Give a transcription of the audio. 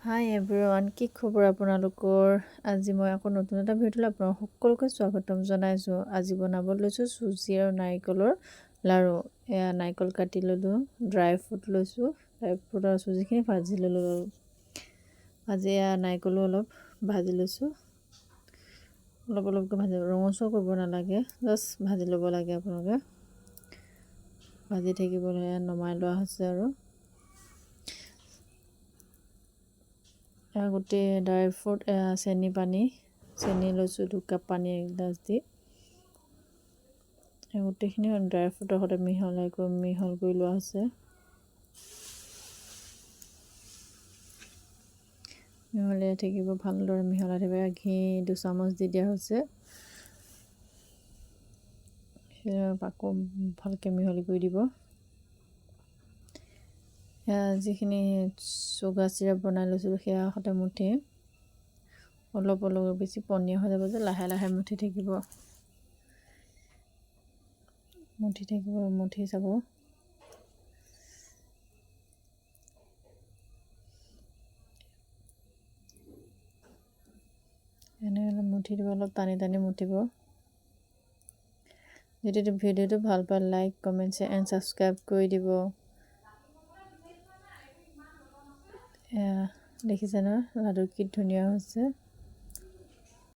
হাই everyone, কি খবৰ আপোনালোকৰ? আজি মই আকৌ নতুন এটা ভিডিঅ'লৈ আপোনালোক সকলোকে স্বাগতম জনাইছোঁ। আজি বনাব লৈছোঁ চুজি আৰু নাৰিকলৰ লাড়ু। এয়া নাৰিকল কাটি ল'লোঁ, ড্ৰাই ফ্ৰুট লৈছোঁ, ড্ৰাই ফ্ৰুট আৰু চুজিখিনি ভাজি ল'লোঁ। আজি এয়া নাৰিকলো অলপ ভাজি লৈছোঁ, অলপ অলপকৈ ভাজি ৰঙচুৱা কৰিব নালাগে, জাষ্ট ভাজি ল'ব লাগে। আপোনালোকে ভাজি থাকিবলৈ নমাই লোৱা হৈছে আৰু গোটেই ড্ৰাই ফ্ৰুট চেনি লৈছোঁ 2 কাপ পানী 1 গিলাচ দি গোটেইখিনি ড্ৰাই ফ্ৰুটৰ সৈতে মিহল কৰি লোৱা হৈছে। মিহলাই থাকিব, ভালদৰে মিহলাই থাকিব। ঘি 2 চামুচ দি দিয়া হৈছে, আকৌ ভালকৈ মিহলি কৰি দিব। যিখিনি চুগাৰ চিৰাপ বনাই লৈছিলোঁ সেয়া সৈতে মুঠি অলপ বেছি পনীয়া হৈ যাব যে লাহে লাহে মুঠি থাকিব মুঠি চাব। এনেকৈ মুঠি দিব, অলপ টানি টানি মুঠিব। যদি ভিডিঅ'টো ভাল পায় like comment share and subscribe কৰি দিব। দেখিছে ন লাডু কি ধুনীয়া হৈছে।